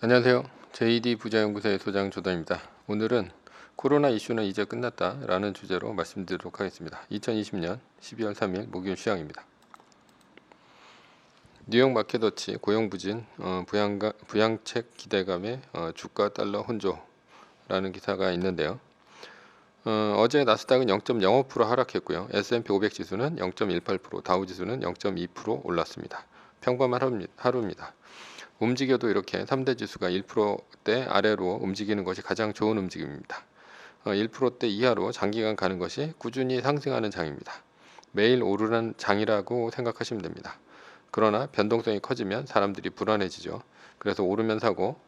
안녕하세요. JD 부자연구소의 소장 조단입니다. 오늘은 코로나 이슈는 이제 끝났다 라는 주제로 말씀드리도록 하겠습니다. 2020년 12월 3일 목요일 시황입니다. 뉴욕 마켓워치 고용부진 부양책 기대감에 주가 달러 혼조라는 기사가 있는데요. 어제 나스닥은 0.05% 하락했고요. S&P 500 지수는 0.18%, 다우 지수는 0.2% 올랐습니다. 평범한 하루입니다. 움직여도 이렇게 3대 지수가 1%대 아래로 움직이는 것이 가장 좋은 움직임입니다. 1%대 이하로 장기간 가는 것이 꾸준히 상승하는 장입니다. 매일 오르는 장이라고 생각하시면 됩니다. 그러나 변동성이 커지면 사람들이 불안해지죠. 그래서 오르면 사고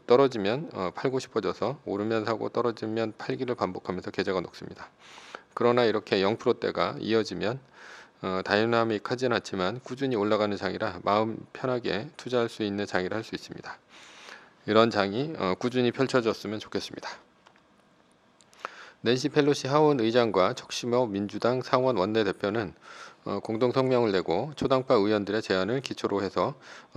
떨어지면 팔고 싶어져서 오르면 사고 떨어지면 팔기를 반복하면서 계좌가 녹습니다. 그러나 이렇게 0%대가 이어지면 다이나믹하진 않지만 꾸준히 올라가는 장이라 마음 편하게 투자할 수 있는 장이라 할 수 있습니다. 이런 장이 꾸준히 펼쳐졌으면 좋겠습니다. 낸시 펠로시 하원 의장과 척시머 민주당 상원 원내대표는 공동 성명을 내고 초당파 의원들의 제안을 기초로 해서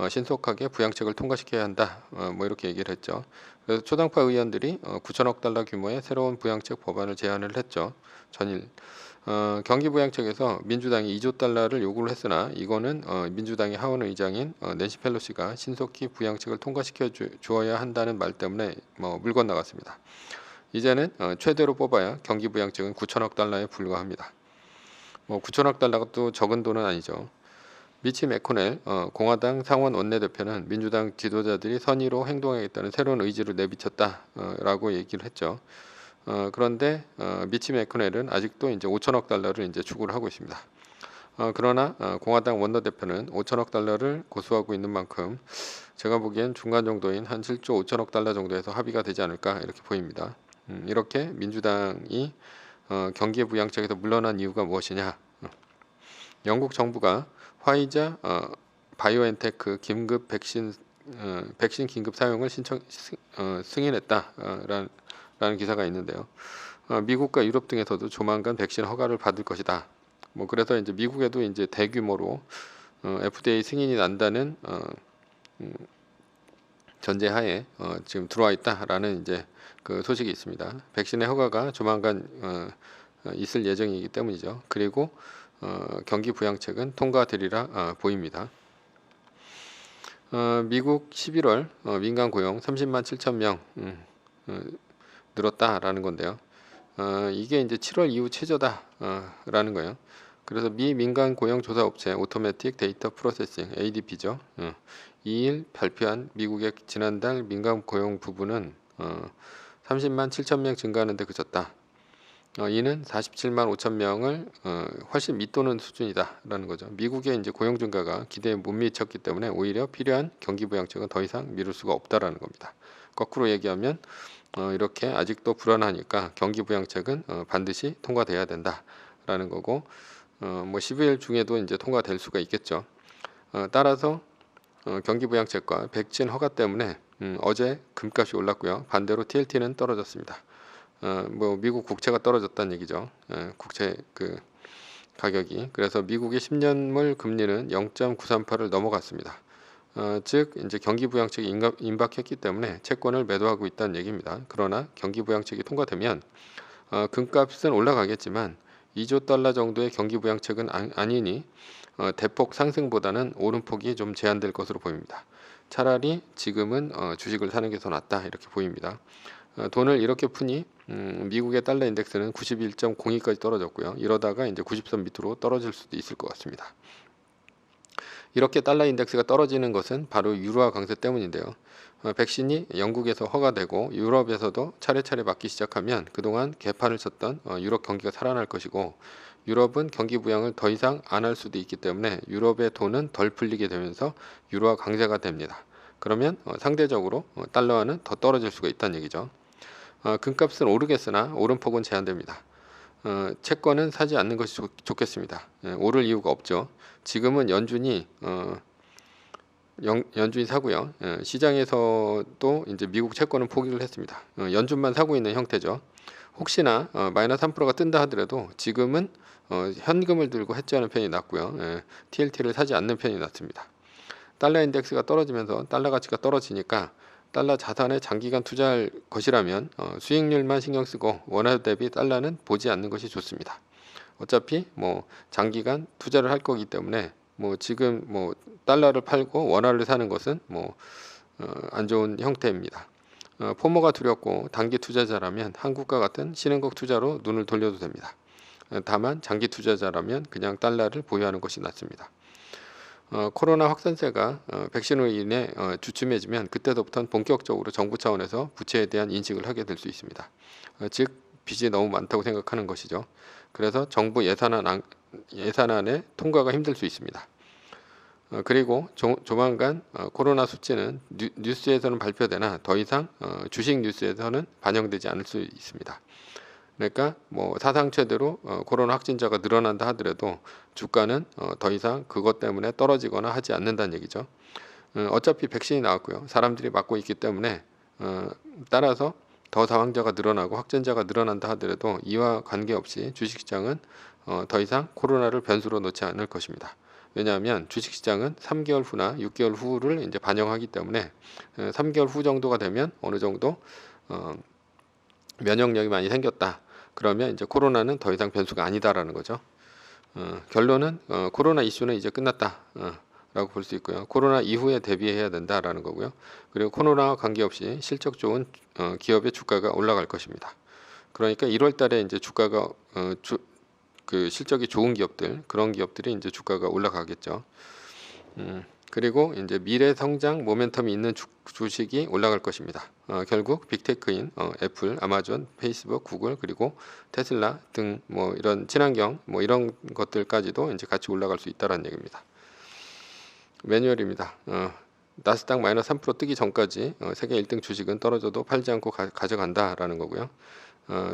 신속하게 부양책을 통과시켜야 한다. 이렇게 얘기를 했죠. 그래서 초당파 의원들이 9천억 달러 규모의 새로운 부양책 법안을 제안을 했죠. 전일 경기 부양책에서 민주당이 2조 달러를 요구를 했으나 이거는 민주당의 하원 의장인 낸시 펠로시가 신속히 부양책을 통과시켜 주어야 한다는 말 때문에 물 건너갔습니다. 이제는 최대로 뽑아야 경기 부양책은 9천억 달러에 불과합니다. 9천억 달러가 또 적은 돈은 아니죠. 미치 매코넬 공화당 상원 원내대표는 민주당 지도자들이 선의로 행동하겠다는 새로운 의지를 내비쳤다라고 얘기를 했죠. 그런데 미치 매코넬은 아직도 이제 5천억 달러를 이제 추구를 하고 있습니다. 그러나 공화당 원내대표는 5천억 달러를 고수하고 있는 만큼 제가 보기엔 중간 정도인 한 7조 5천억 달러 정도에서 합의가 되지 않을까 이렇게 보입니다. 이렇게 민주당이 경기 부양책에서 물러난 이유가 무엇이냐? 영국 정부가 화이자 바이오엔테크 긴급 백신 긴급 사용을 승인했다라는 기사가 있는데요. 미국과 유럽 등에서도 조만간 백신 허가를 받을 것이다. 그래서 이제 미국에도 이제 대규모로 FDA 승인이 난다는 전제하에 지금 들어와 있다라는 이제 그 소식이 있습니다. 백신의 허가가 조만간 있을 예정이기 때문이죠. 그리고 경기 부양책은 통과되리라 보입니다. 미국 11월 민간 고용 30만 7천 명 늘었다라는 건데요. 이게 이제 7월 이후 최저다라는 거예요. 그래서 미 민간 고용 조사 업체 오토매틱 데이터 프로세싱 ADP죠. 2일 발표한 미국의 지난달 민간 고용 부분은 30만 7천 명 증가하는 데 그쳤다. 이는 47만 5천 명을 훨씬 밑도는 수준이다라는 거죠. 미국의 이제 고용 증가가 기대에 못 미쳤기 때문에 오히려 필요한 경기 부양책은 더 이상 미룰 수가 없다라는 겁니다. 거꾸로 얘기하면 이렇게 아직도 불안하니까 경기 부양책은 반드시 통과돼야 된다라는 거고 12일 중에도 이제 통과될 수가 있겠죠. 따라서 경기 부양책과 백신 허가 때문에 어제 금값이 올랐고요. 반대로 TLT는 떨어졌습니다. 미국 국채가 떨어졌다는 얘기죠. 국채 그 가격이. 그래서 미국의 10년물 금리는 0.938을 넘어갔습니다. 즉 이제 경기 부양책이 임박했기 때문에 채권을 매도하고 있다는 얘기입니다. 그러나 경기 부양책이 통과되면 금값은 올라가겠지만 2조 달러 정도의 경기 부양책은 아니니 대폭 상승보다는 오름폭이 좀 제한될 것으로 보입니다. 차라리 지금은 주식을 사는 게 더 낫다 이렇게 보입니다. 돈을 이렇게 푸니 미국의 달러 인덱스는 91.02까지 떨어졌고요. 이러다가 이제 90선 밑으로 떨어질 수도 있을 것 같습니다. 이렇게 달러 인덱스가 떨어지는 것은 바로 유로화 강세 때문인데요. 백신이 영국에서 허가되고 유럽에서도 차례차례 맞기 시작하면 그동안 개판을 쳤던 유럽 경기가 살아날 것이고 유럽은 경기 부양을 더 이상 안 할 수도 있기 때문에 유럽의 돈은 덜 풀리게 되면서 유로화 강세가 됩니다. 그러면 상대적으로 달러화는 더 떨어질 수가 있다는 얘기죠. 금값은 오르겠으나 오름폭은 제한됩니다. 채권은 사지 않는 것이 좋겠습니다. 오를 이유가 없죠. 지금은 연준이 사고요. 시장에서도 이제 미국 채권은 포기를 했습니다. 연준만 사고 있는 형태죠. 혹시나 마이너스 3%가 뜬다 하더라도 지금은 현금을 들고 해지하는 편이 낫고요. TLT를 사지 않는 편이 낫습니다. 달러 인덱스가 떨어지면서 달러 가치가 떨어지니까 달러 자산에 장기간 투자할 것이라면 수익률만 신경 쓰고 원화 대비 달러는 보지 않는 것이 좋습니다. 어차피 뭐 장기간 투자를 할 거기 때문에 뭐 지금 뭐 달러를 팔고 원화를 사는 것은 뭐 안 좋은 형태입니다. 포모가 두렵고 단기 투자자라면 한국과 같은 신흥국 투자로 눈을 돌려도 됩니다. 다만 장기 투자자라면 그냥 달러를 보유하는 것이 낫습니다. 코로나 확산세가 백신으로 인해 주춤해지면 그때부터는 본격적으로 정부 차원에서 부채에 대한 인식을 하게 될 수 있습니다. 즉 빚이 너무 많다고 생각하는 것이죠. 그래서 정부 예산안의 통과가 힘들 수 있습니다. 그리고 조만간 코로나 수치는 뉴스에서는 발표되나 더 이상 주식 뉴스에서는 반영되지 않을 수 있습니다. 그러니까 뭐 사상 최대로 코로나 확진자가 늘어난다 하더라도 주가는 더 이상 그것 때문에 떨어지거나 하지 않는다는 얘기죠. 어차피 백신이 나왔고요. 사람들이 맞고 있기 때문에 따라서 더 사망자가 늘어나고 확진자가 늘어난다 하더라도 이와 관계없이 주식시장은 더 이상 코로나를 변수로 놓지 않을 것입니다. 왜냐하면 주식시장은 3개월 후나 6개월 후를 이제 반영하기 때문에 3개월 후 정도가 되면 어느 정도 면역력이 많이 생겼다. 그러면 이제 코로나는 더 이상 변수가 아니다라는 거죠. 결론은 코로나 이슈는 이제 끝났다. 라고 볼 수 있고요. 코로나 이후에 대비해야 된다라는 거고요. 그리고 코로나와 관계없이 실적 좋은 기업의 주가가 올라갈 것입니다. 그러니까 1월 달에 이제 주가가 그 실적이 좋은 기업들, 그런 기업들이 이제 주가가 올라가겠죠. 그리고 이제 미래 성장 모멘텀이 있는 주식이 올라갈 것입니다. 결국 빅테크인 애플, 아마존, 페이스북, 구글 그리고 테슬라 등 뭐 이런 친환경 뭐 이런 것들까지도 이제 같이 올라갈 수 있다라는 얘기입니다. 매뉴얼입니다. 나스닥 마이너스 3% 뜨기 전까지 세계 1등 주식은 떨어져도 팔지 않고 가져간다라는 거고요.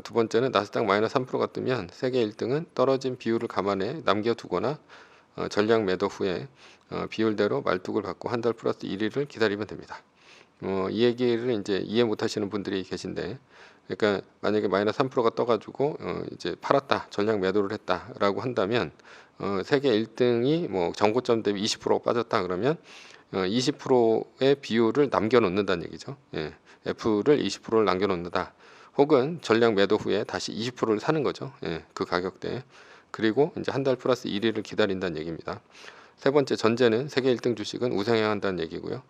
두 번째는 나스닥 마이너스 3%가 뜨면 세계 1등은 떨어진 비율을 감안해 남겨두거나 전량 매도 후에 비율대로 말뚝을 받고 한 달 플러스 1위를 기다리면 됩니다. 이 얘기를 이제 이해 못하시는 분들이 계신데, 그러니까 만약에 마이너스 3%가 떠가지고 이제 팔았다, 전량 매도를 했다라고 한다면 세계 1등이 뭐 정고점 대비 20% 빠졌다 그러면 20%의 비율을 남겨놓는다는 얘기죠. 예, F를 20%를 남겨놓는다. 혹은 전량 매도 후에 다시 20%를 사는 거죠. 예, 그 가격대에. 그리고 이제 한 달 플러스 1위를 기다린다는 얘기입니다. 세 번째 전제는 세계 1등 주식은 우상향 한다는 얘기고요.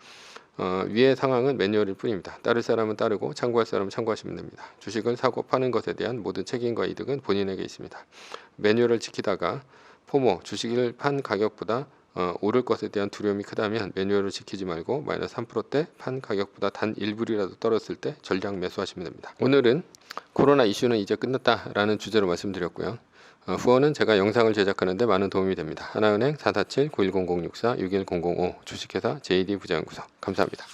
위의 상황은 매뉴얼일 뿐입니다. 따를 사람은 따르고 참고할 사람은 참고하시면 됩니다. 주식을 사고 파는 것에 대한 모든 책임과 이득은 본인에게 있습니다. 매뉴얼을 지키다가 포모, 주식을 판 가격보다 오를 것에 대한 두려움이 크다면 매뉴얼을 지키지 말고 마이너스 3%대 판 가격보다 단 1불이라도 떨어졌을 때 전량 매수하시면 됩니다. 오늘은 코로나 이슈는 이제 끝났다라는 주제로 말씀드렸고요. 후원은 제가 영상을 제작하는데 많은 도움이 됩니다. 하나은행 447-910064-61005 주식회사 JD 부자연구소 감사합니다.